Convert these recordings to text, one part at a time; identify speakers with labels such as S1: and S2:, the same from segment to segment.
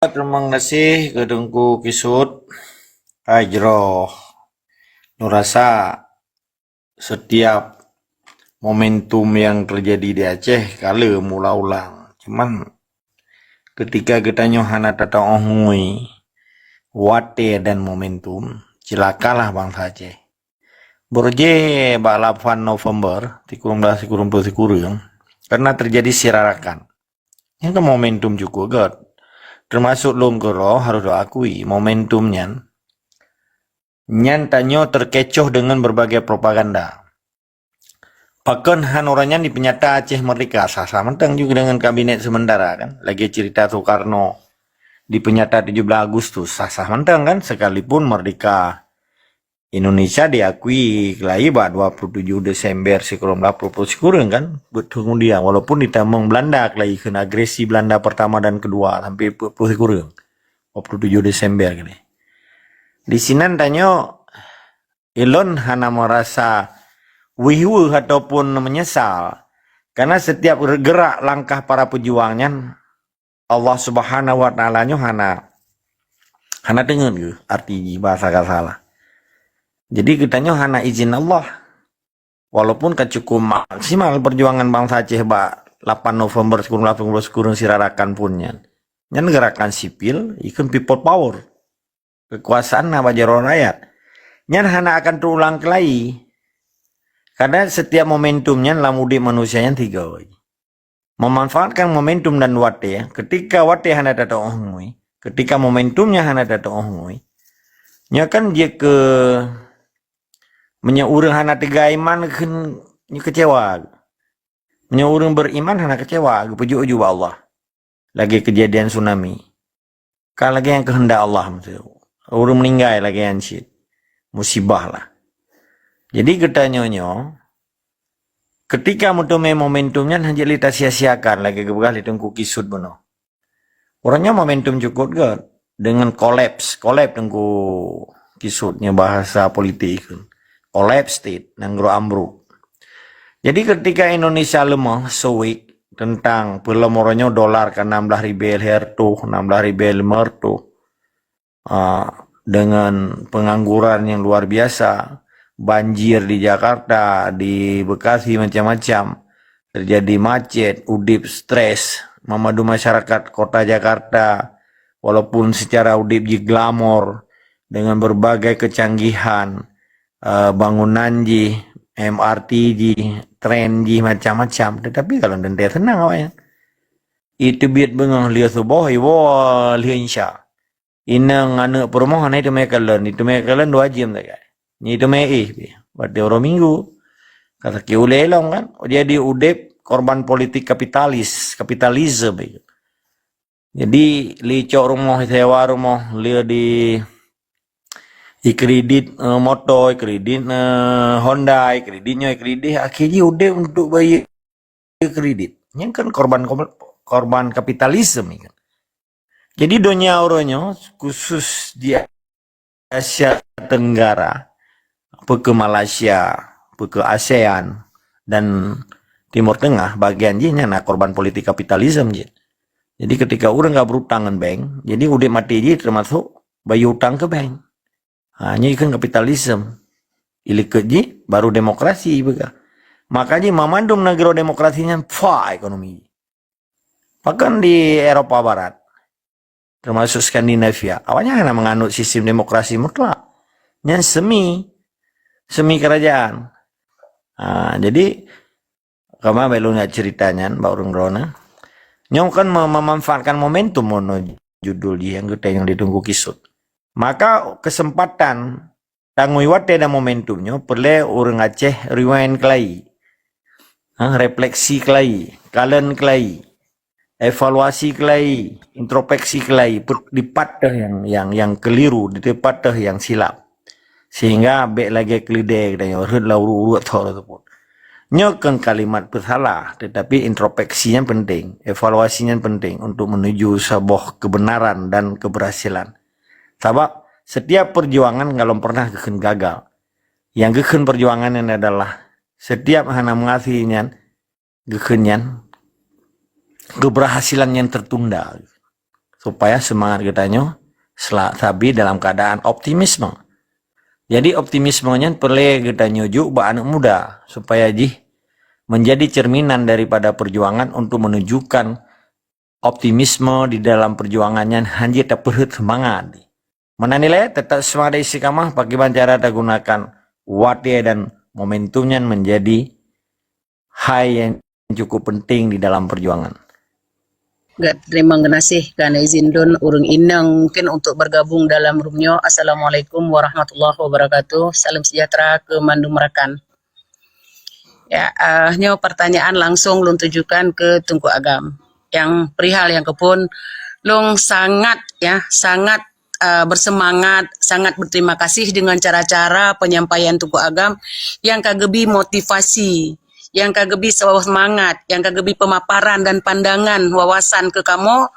S1: Terima kasih kedengku kisut ajro nurasa setiap momentum yang terjadi di Aceh kala mula ulang. Cuman ketika kita nyohana tata ongui wate dan momentum cilakalah bangsa Aceh. Borje bak 8 November tikurung dah tikurung tikurung karena terjadi sirarakan. Itu momentum juga god. Termasuk lom kero harus diakui momentumnya nyan tanyo terkecoh dengan berbagai propaganda. Bahkan hanurannya di penyata Aceh Merdeka sah-sah mentang juga dengan kabinet sementara kan. Lagi cerita Soekarno di penyata 17 Agustus sah-sah mentang kan, sekalipun merdeka Indonesia diakui kelai 27 Desember sekurang 80 sekurang kan. Betul kemudian walaupun ditamong Belanda kelai kena agresi Belanda pertama dan kedua sampai 40 sekurang 27 Desember kan. Di sini tanyo Elon hana merasa wihu ataupun menyesal karena setiap gerak langkah para pejuangnya Allah Subhanahu wa taala nyo hana dengen ke arti bahasa salah. Jadi kita nyo hana izin Allah. Walaupun cukup maksimal perjuangan bangsa Aceh 8 November 1980 sirarakan punnya. Nyan gerakan sipil ikut people power. Kekuasaan nama jaro rakyat. Nyan hana akan terulang kelai. Karena setiap momentumnya lamudi manusianya 3. Memanfaatkan momentum dan wate. Ketika wate hana data ohngui. Ketika momentumnya hana data ohngui. Nya kan dia ke menyaurang hana tiga iman kan kecewa. Menyaurang beriman hana kecewa. Pujuk-ujuk Allah. Lagi kejadian tsunami. Kalau lagi yang kehendak Allah. Orang meninggal lagi yang shit. Musibah lah. Jadi kita nyonyo, ketika mutume momentumnya hanya lita sia-siakan lagi kebegal ditunggu kisut bono. Orangnya momentum cukup gak dengan kolaps tunggu kisutnya bahasa politik. Kolaps state nanggro ambruk. Jadi ketika Indonesia lemah sewik tentang pelamorannya dolar ke 16.000 hertu, 16.000 mertu. Dengan pengangguran yang luar biasa, banjir di Jakarta, di Bekasi macam-macam, terjadi macet, udip stres, memadu masyarakat kota Jakarta, walaupun secara udip glamor dengan berbagai kecanggihan, bangunan MRT tren macam-macam, tetapi kalau nanti tenang awalnya, itu biar bengah lihat subuh, lihat insya. Inang anak permohonan itu mereka kalian 2 jam tak kan. Itu berarti orang minggu. Kata kiule long kan. Dia di udep korban politik kapitalisme. Jadi li cok rumah sewa rumah li di kredit motor, kredit Honda, kreditnya kredit akhirnya udah untuk bayar kredit. Ini kan korban kapitalisme kan. Jadi dunia orangnya khusus di Asia Tenggara, ke Malaysia, ke ASEAN dan Timur Tengah bagian nah korban politik kapitalisme Jadi ketika orang nggak berutang dengan bank, jadi udah mati termasuk bayi utang ke bank. Hanya ikan kapitalisme. Ilik baru demokrasi bega. Makanya memandung negara demokrasinya ekonomi. Bahkan di Eropa Barat termasuk Skandinavia, awalnya hanya menganut sistem demokrasi mutlak, yang semi kerajaan. Jadi kama belunya ceritanya, Mbak Rona, nyong kan memanfaatkan momentum mono judul yang kita yang ditunggu kisut. Maka kesempatan tangui wate dan momentumnya perlu orang Aceh rewind kelai, refleksi kelai, kalian kelai. Evaluasi kelai, introspeksi kelai, dipatah yang keliru, dipatah yang silap, sehingga baik lagi kelidek dan yang urut ataupun nyokan kalimat bersalah, tetapi introspeksinya penting, evaluasinya penting untuk menuju sebuah kebenaran dan keberhasilan. Sebab setiap perjuangan kalau pernah keken gagal, yang keken perjuangan ini adalah setiap hana mengasihnya kekenyan keberhasilan yang tertunda. supaya semangat kitanya sabi dalam keadaan optimisme. Jadi optimismenya perlu kita nyujuk buat anak muda supaya menjadi cerminan daripada perjuangan untuk menunjukkan optimisme di dalam perjuangannya hanya tak perlu semangat. Menanilai tetap semangat istiqamah bagaimana cara kita gunakan wadah dan momentumnya menjadi hal yang cukup penting di dalam perjuangan.
S2: Terima kasih karena izin don urang inang mungkin untuk bergabung dalam roomnya. Assalamualaikum warahmatullahi wabarakatuh. Salam sejahtera ke Mandu Merakan. Ya, nyo pertanyaan langsung lung tujukan ke Tunku Agam. Yang perihal yang kepun lung sangat bersemangat, sangat berterima kasih dengan cara-cara penyampaian Tunku Agam yang kagebi motivasi, yang kagebi semangat, yang kagebi pemaparan dan pandangan wawasan ke kamu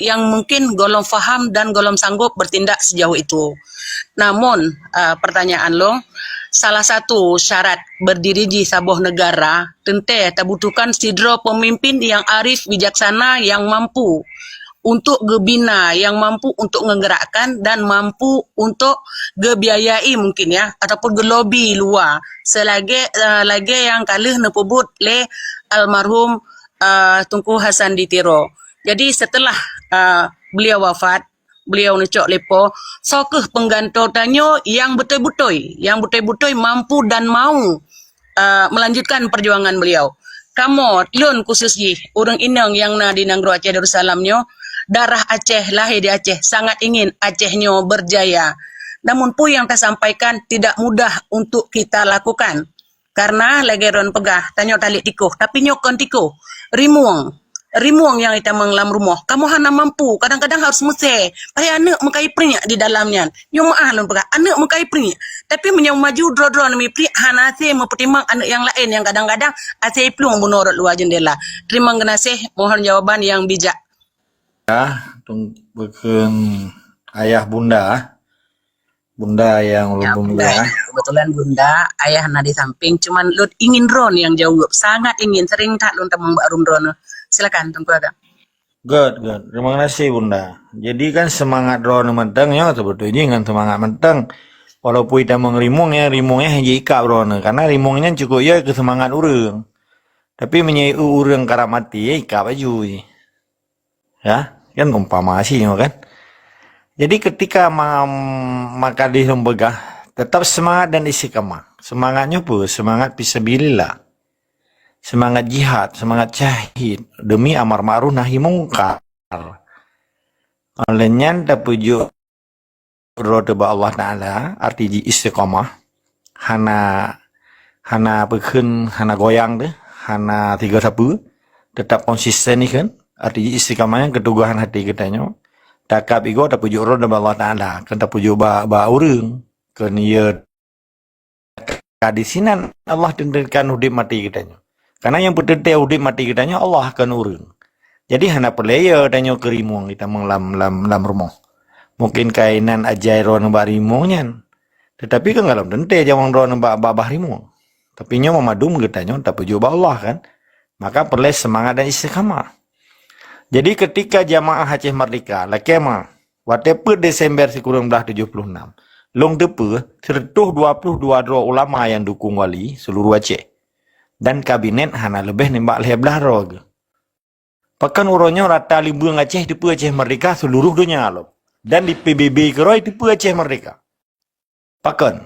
S2: yang mungkin golong faham dan golong sanggup bertindak sejauh itu. Namun pertanyaan lo, salah satu syarat berdiri di sebuah negara tentu terbutuhkan sidro pemimpin yang arif, bijaksana, yang mampu untuk gebina, yang mampu untuk menggerakkan dan mampu untuk gebiayai mungkin ya, ataupun gelobi luar selagi lagi yang kalih nepebut le almarhum Tunku Hasan Ditiro. Jadi setelah beliau wafat, beliau necok lepo sokeh penggantotannya yang betul-betul mampu dan mau melanjutkan perjuangan beliau. Kamu lun khusus urang inang yang na di Nanggro Aceh Darussalamnya, darah Aceh, lahir di Aceh, sangat ingin Acehnya berjaya. Namun pun yang saya sampaikan tidak mudah untuk kita lakukan. Karena legeron pegah, tanya tali tikuh, tapi nyokon tikuh, rimuang yang kita menglam rumah. Kamu hana mampu, kadang-kadang harus mesti. Payah anak mengkai perinyak di dalamnya. Yung maah lun pegah, anak mengkai perinyak. Tapi menyau maju dro-dro nami pri, hana ase mempertimbang anak yang lain yang kadang-kadang ase plung menurut luar jendela. Terima kasih, mohon jawaban yang bijak.
S1: Bukan ayah bunda yang
S2: Ya,
S1: ulun
S2: bunda, kebetulan bunda, ayah na di samping, cuman lu ingin drone yang jawab, sangat ingin, sering tak lu temang mbak drone. Silakan Tunku Agam.
S1: Good. Terima kasih bunda. Jadi kan semangat drone menteng ya sebetulnya dengan semangat menteng. Walaupun kita rimungnya hanya ika drone karena rimungnya cukup ya ke semangat urang. Tapi menyai urang karamati ya ika baju. Ya, kan umpama sih kan. Jadi ketika maka di lembaga tetap semangat dan istiqamah. Semangatnya pun semangat fisabilillah. Semangat jihad, semangat syahid demi amar ma'ruf nahi mungkar. Olehnya tapuju roda Allah Ta'ala arti istiqamah hana bekeun hana goyang deh, hana tiga sapu tetap konsisten nih kan. Arti istiqamahnya ketuguhan hati kitanya. Takap igo tapuju roda Allah Ta'ala kan tapuju ba urang kan ieu kadisinan Allah tentukan hidup mati kitanya. Karena yang betul-betul udip mati kitanya Allah akan urang. Jadi hana pelaya danyo kerimung kita lam rumah. Mungkin kainan ajairo nembak rimungnya. Tetapi kan kalau tentu jawang ro nembak babah rimung. Tapi nyo memadum kitanya tapi juga Allah kan. Maka perlu semangat dan istiqamah. Jadi ketika jamaah Aceh Merdeka lakema whatever Desember 1976 long depe 122 ulama yang dukung wali seluruh Aceh. Dan kabinet hana lebih nembak leblah rog. Pakan uronyo rata limbung Aceh di Aceh Merdeka seluruh dunia lo. Dan di PBB keroi di Aceh Merdeka. Pakan.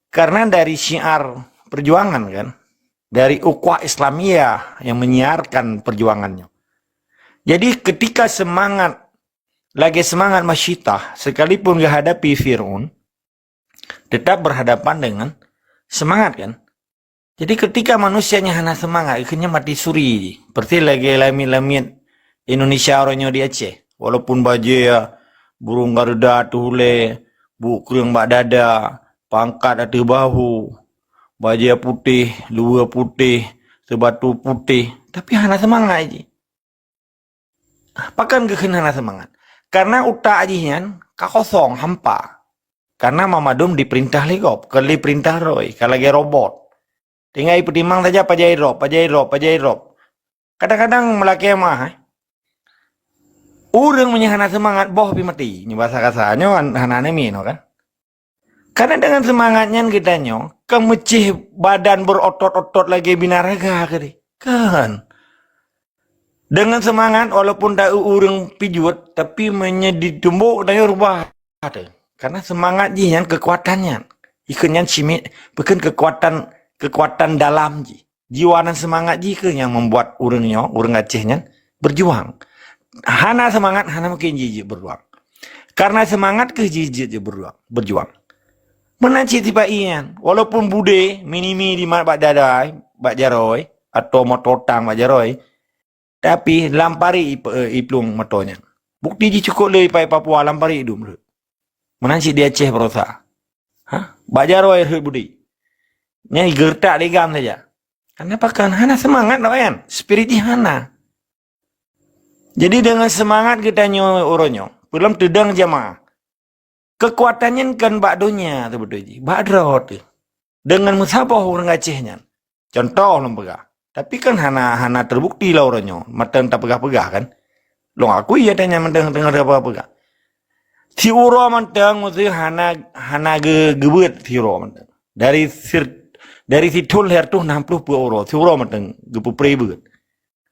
S1: Karena dari syiar perjuangan kan. Dari ukhuwah Islamiyah yang menyiarkan perjuangannya. Jadi ketika lagi semangat masyitah, sekalipun menghadapi Fir'aun, tetap berhadapan dengan semangat kan. Jadi ketika manusianya hana semangat, akhirnya mati suri. Seperti lagi lamit Indonesia orangnya di Aceh. Walaupun baju ya burung garuda tuhule, bukrung bak dada, pangkat atu bahu, baju putih, luar putih, sebatu putih. Tapi hana semangat aja. Pakan kekena hana semangat. Karena utak ajian kakosong hampa. Karena Mamadum diperintah ligop, kali perintah roy, kalau lagi robot. Tinggal pertimbang saja pajai rob. Kadang-kadang melaki mah. Urang menyahana semangat boh pi mati. Ini bahasa kasarnya hana nemi no kan. Karena dengan semangatnya kita nyo, kemecih badan berotot-otot lagi binaraga kali. Kan. Dengan semangat walaupun tak urang pijut tapi menyeditumbuk dari rubah ada. Karena semangat jian kekuatannya. Ikannya simit bukan kekuatan dalam ji. Jiwa dan semangat ji ke yang membuat urang Acehnya berjuang. Hana semangat, hana mungkin jijik berjuang. Karena semangat ke jijik berjuang. Menanci tiba ian, walaupun bude minimi di mat bak dadai, bak jaroi atau mototang bak jaroi, tapi lampari iplung motonya. Bukti ji cukup le pai Papua lampari idum. Menanci di Aceh berosa. Hah? Bak jaroi hut budi. Nyai gertak legam saja. Kenapa kan hana semangat no kan? Spirit hana. Jadi dengan semangat kita uronyo, belum tedang jamaah. Kekuatannya kan bak dunia tu betul ji, bak drawat tu. Dengan musabah orang Acehnya. Contoh lembaga. Tapi kan hana terbukti lah orangnya, matang tak pegah-pegah kan. Long aku iya tanya matang pegah. Si uro matang mesti hana gebet si uro matang. Dari si tul her tu 60 uro, si uro matang gepu prebet.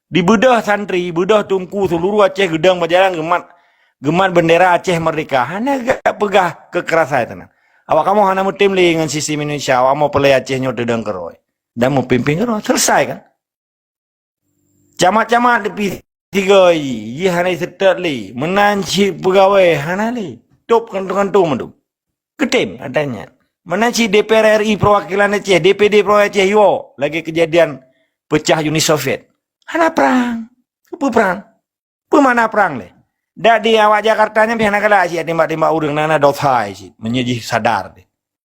S1: Di bedah santri, bedah tungku seluruh Aceh gedang berjalan gemat bendera Aceh merdeka. Hana gak pegah kekerasan itu. Awak kamu hana mau tim dengan sistem Indonesia, awak mau pelai Aceh nyo dedang keroi. Dan mau pimpin keroi, selesai kan? Camat-camat di tiga i hana setat li, menanci pegawai hana li. Top kantung-kantung mendum. Ketim adanya. Menanci DPR RI perwakilan Aceh, DPD perwakilan Aceh yo, lagi kejadian pecah Uni Soviet. Hana perang. Apa perang? Pemana perang le? Dak di awak Jakartanya pihana kala sih tembak-tembak urang nana dothai sih, menyeji sadar deh.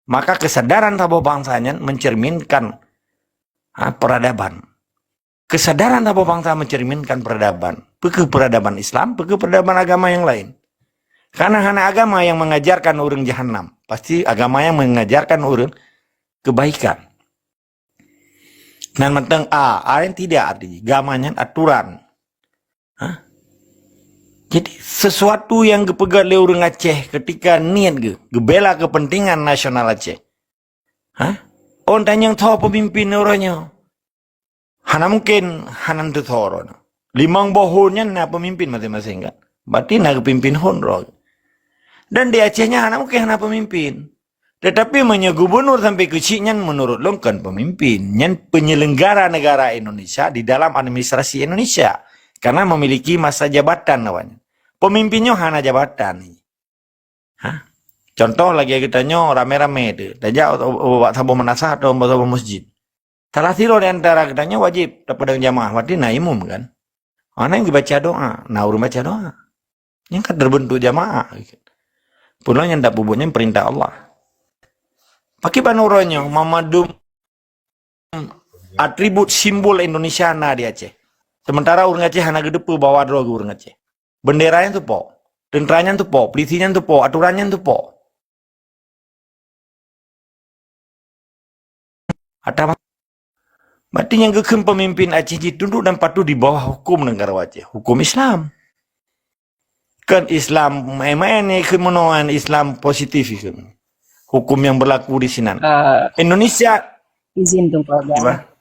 S1: Maka kesadaran tabuh bangsanya mencerminkan peradaban. Kesadaran tabuh bangsa mencerminkan peradaban. Peke peradaban Islam, peke peradaban agama yang lain. Karena hana agama yang mengajarkan urang jahanam, pasti agama yang mengajarkan urang kebaikan. Dan mentang yang tidak artinya gamanya aturan. Hah? Jadi sesuatu yang kepegat oleh orang Aceh ketika niat gebela kepentingan nasional Aceh. Hah? Orang yang tahu pemimpin orangnya. Hana mungkin hanan tu tahu orang. Limang bohonnya na pemimpin masing-masing kan. Berarti na kepimpin honro. Dan di Acehnya hana mungkin hana pemimpin. Tetapi gubernur sampai kecilnya menurut longkan pemimpin. Yang penyelenggara negara Indonesia di dalam administrasi Indonesia. Karena memiliki masa jabatan namanya. Pemimpinnya hana jabatan. Hah? Contoh lagi kita rame-rame itu. Tajak buat sabu menasah atau buat sabu masjid. Salah siro di antara kita wajib dapat jamaah. Berarti naimum kan. Mana yang dibaca doa. Nah urut baca doa. Yang kan terbentuk jamaah. Pulang yang tak bubuknya perintah Allah. Pakai panurannya memadum atribut simbol Indonesia na di Aceh. Sementara orang Aceh hanya gedepu bawa droga orang Aceh. Benderanya tu po, tenteranya tu po, polisinya tu po, aturannya tu po. Ada berarti yang kekem pemimpin Aceh ditunduk dan patuh di bawah hukum negara Aceh, hukum Islam. Kan Islam, ini kemenuhan Islam positif kan. Hukum yang berlaku di sini. Indonesia
S2: izin tuh Pak.